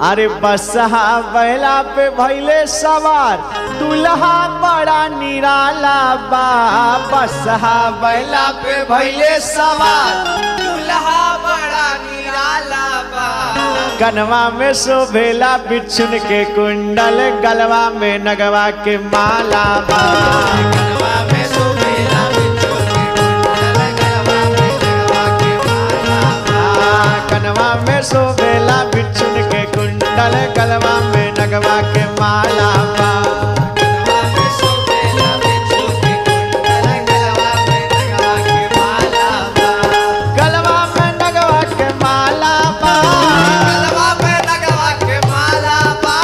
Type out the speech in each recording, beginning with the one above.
अरे बसहा बैला पे भैले सवार दुल्हा बड़ा निराला बा। बसहा बैला पे भैले सवार दुल्हा बड़ा निराला बा। कनवा में शोभेला बिच्छुन के कुंडल गलवा में नगवा के माला बा। कनवा में शोभेला बिच्छुन के कुंडल गलवा में नगवा के माला बा। कनवा में शोभेला बिच्छुन के कुंडल गलवा में नगवा के माला बा। कनवा में शोभेला बिच्छुन के कुंडल गलवा में नगवा के माला बा। गलवा में नगवा के माला बा। गलवा में नगवा के माला बा।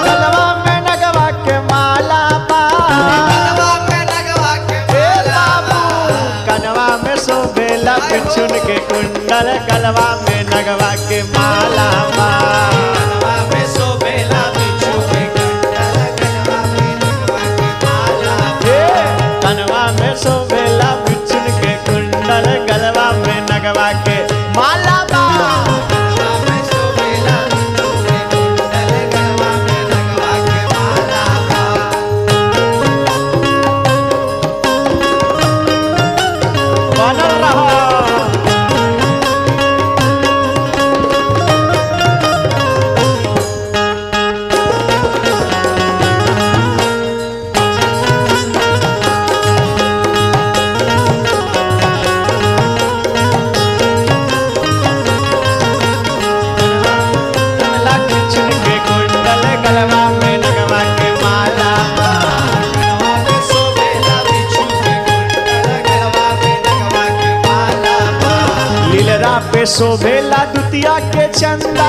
गलवा में नगवा के माला बा। गलवा में नगवा के माला बा। कनवा में शोभेला बिच्छुन के कुंडल गलवा में नगवा के माला बा। कनवा में शोभेला बिच्छुन के कुंडल गलवा में नगवा के माला बा। कनवा में शोभेला बिच्छुन के कुंडल गलवा में नगवा के माला बा। कनवा में शोभेला बिच्छुन के कुंडल गलवा में नगवा के माला बा। बनल रहो। बिच्छुन के कुंडल गलवा में नगवा के माला बा। कनवा में शोभेला बिच्छुन के कुंडल गलवा में नगवा के माला बा। लीलरा पे शोभेला दुतिया के चंदा।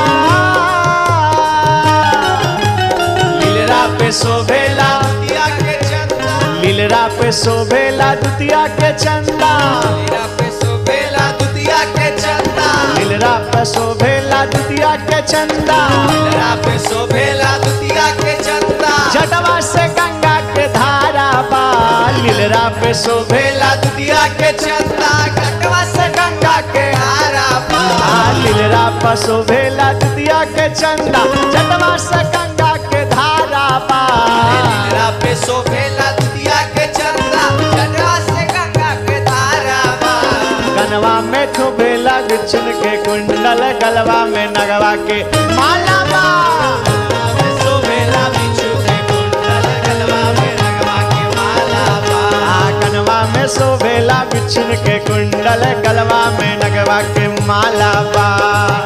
लीलरा पे शोभेला दिया के चंदा। लीलरा पे शोभेला दुतिया के चंदा। लीला पे शोभेला दुतिया के चंदा। लीलरा पे शोभेला दुतिया के चंदा। लीला पे शोभेला दुतिया के चंदा। जटवा से गंगा के धारा बा। लीलरा पे शोभेला शोभेला दुतिया के चंदा। कटवा से गंगा के हारा बा। लीलरा पे शोभेला दुतिया के चंदा। जटवा से गंगा के धारा बा। लीला पे शोभेला दुतिया के चंदा। कटवा से गंगा के धारा बा। कनवा में शोभेला बिच्छुन के कुंडल गलवा में नगवा के माला बा। कनवा में शोभेला बिच्छू के कुंडल गलवा में नगवा के माला बा। कनवा में शोभेला बिच्छुन के कुंडल गलवा में नगवा के माला बा।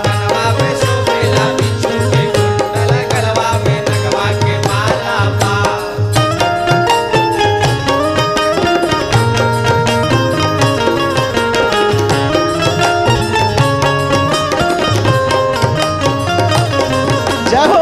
कनवा में शोभेला बिच्छू के कुंडल गलवा में नगवा के माला बा। जय हो।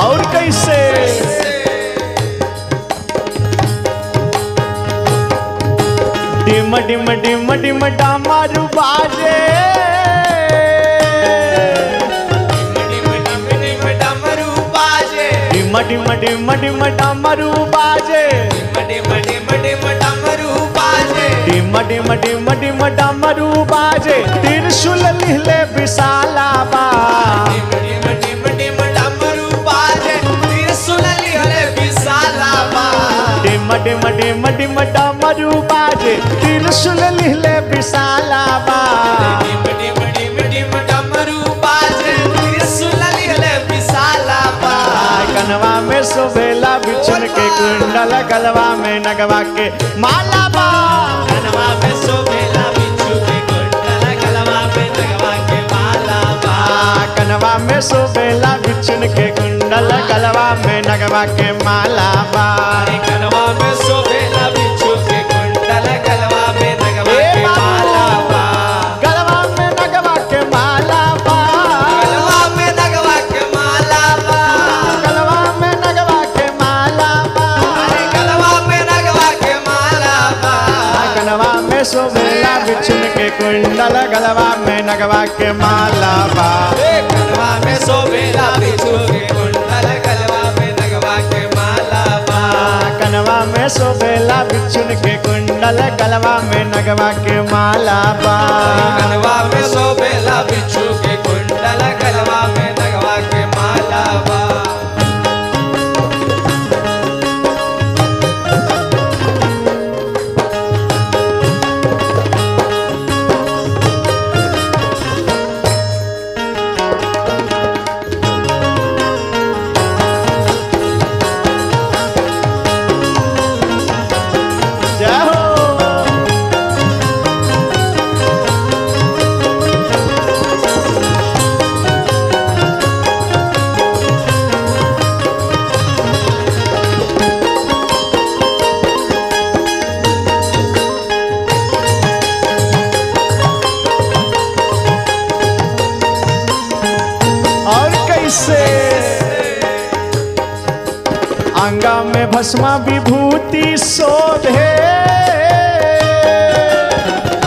और कैसे डिम डिम डिम डिम डामरू बाजे। डिम डिम डिम डमरू बाजे। डिम डिम डिम डिम डामरू बाजे। डिम डिम डिम डमरू बाजे। डिम डिम डिम डिम डामरू बाजे। त्रिशूल लिहले विशाला बा। डिम डिम डिम डमरू बाजे। त्रिशूल लिहले विशाला बा। डिम डिम डिम डिम डामरू बाजे। त्रिशूल लिहले विशाला बा। डिम डिम डिम डिम डमरू बाजे। त्रिशूल लिहले विशाला बा। कनवा में शोभेला बिच्छुन के कुंडल गलवा में नगवा के माला बा। कनवा में शोभेला बिच्छू के कुंडल गलवा में नगवा के माला बा। कनवा में शोभेला बिच्छुन के कुंडल गलवा में नगवा के माला बा। कनवा में शोभेला बिच्छू के कुंडल गलवा में नगवा के माला बा। गलवा में नगवा के माला बा। गलवा में नगवा के माला बा। गलवा में नगवा के माला बा। गलवा में नगवा के माला बा। कनवा में शोभेला बिच्छुन के कुंडल गलवा में नगवा के माला बा कनवा में शोभेला बिच्छू के कुंडल गलवा में नगवा के माला बा कनवा में शोभेला बिच्छुन के कुंडल गलवा में नगवा के माला बा कनवा में शोभेला बिच्छू के कुंडल गलवा में नगवा के माला बा जय हो और कैसे अंगा में भस्मा विभूति शोभे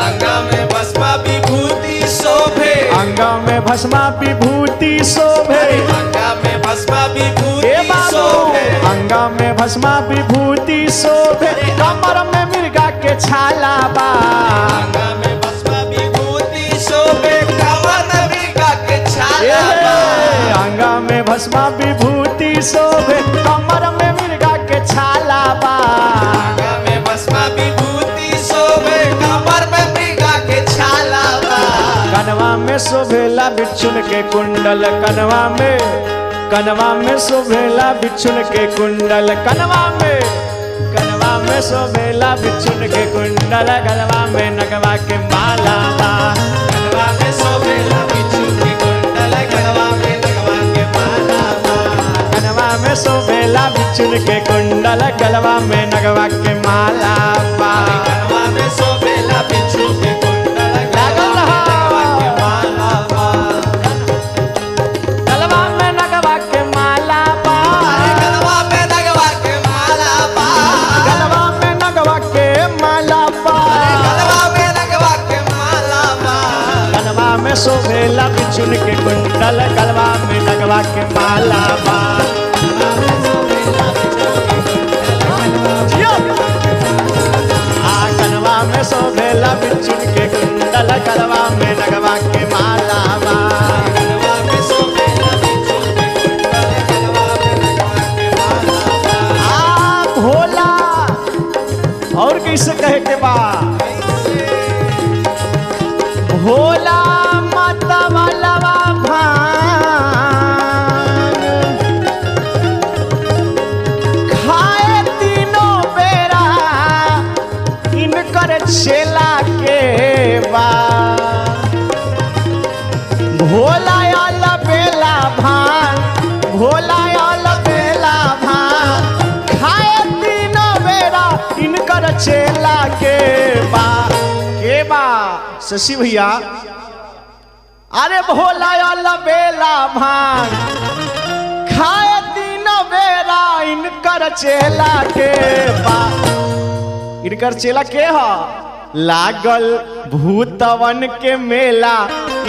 अंगा में भस्मा विभूति शोभे अंगा में भस्मा विभूति शोभे अंगा में भस्मा विभूति हे बाबू शोभे अंगा में भस्मा विभूति शोभे कमर में मिर्गा के छाला बा अंगा में भस्मा विभूति शोभे कमर में मिर्गा के छाला बा अंगा में भस्मा विभूति शोभे कमर में मिर्गा के छाला बा अंगा में भस्मा विभूति शोभे कमर में मिर्गा के छाला बा कनवा में शोभेला बिच्छुन के कुंडल कनवा में शोभेला बिच्छुन के कुंडल कनवा में शोभेला बिच्छुन के कुंडल गलवा में नगवा के माला बा कनवा में शोभेला बिच्छू के कुंडल गलवा में नगवा के माला बा कनवा में शोभेला बिच्छुन के कुंडल गलवा में नगवा के माला बा कनवा में शोभेला बिच्छू के कुंडल लागल गलवा में नगवा के माला बा गलवा में नगवा के माला बा गलवा में नगवा के माला बा गलवा में नगवा के माला बा गलवा में नगवा के माला बा कनवा में शोभेला बिच्छुन के कुंडल गलवा में नगवा के माला बा जियो। कनवा में शोभेला बिच्छुन के कुंडल गलवा में नगवा के माला बा कनवा में शोभेला बिच्छू के कुंडल गलवा में नगवा के माला बा भोला और कैसे कहे के बा भोला माता वाला भांग खाए तीनों बेरा इनकर छेला के बा भोला आला बेला भांग भोला आला बेला भांग खाए तीनों बेरा इनकर छेला के बा शशि भैया अरे भोला आला बेला भांग खाए तीनों बेरा इनकर चेला के बा इनकर चेला के ह लागल भूतवन के मेला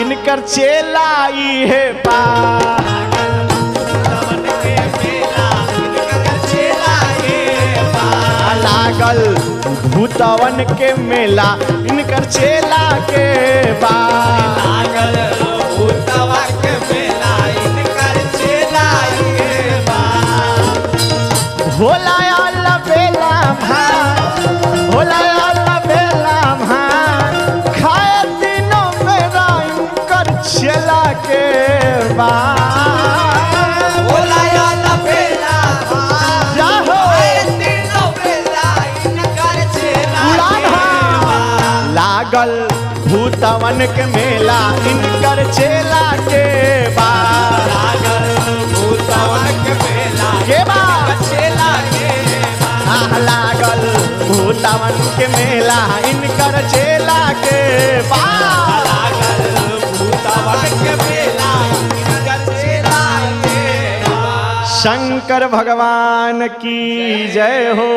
इनकर चेला इहे बा भूतवन के मेला इनकर चेला हे बा लागल भूतवन के मेला इनकर चेला के बा लागल भूतवा के मेला इनकर चेला हे बा भोला आला बेला भांग भोला आला बेला भांग खाए तीनों मेरा इनकर चेला के बा भोला आला बेला भांग जाहो खाए तीनों बेला इनकर चेला उड़ान हे बा लागल भूतवन के मेला इनकर चेला के बा लागल भूतवन के मेला के बा चेला हे बा लागल भूतवन के मेला इनकर चेला के बा लागल भूतवन के मेला इनकर चेला हे बा शंकर भगवान की जय हो।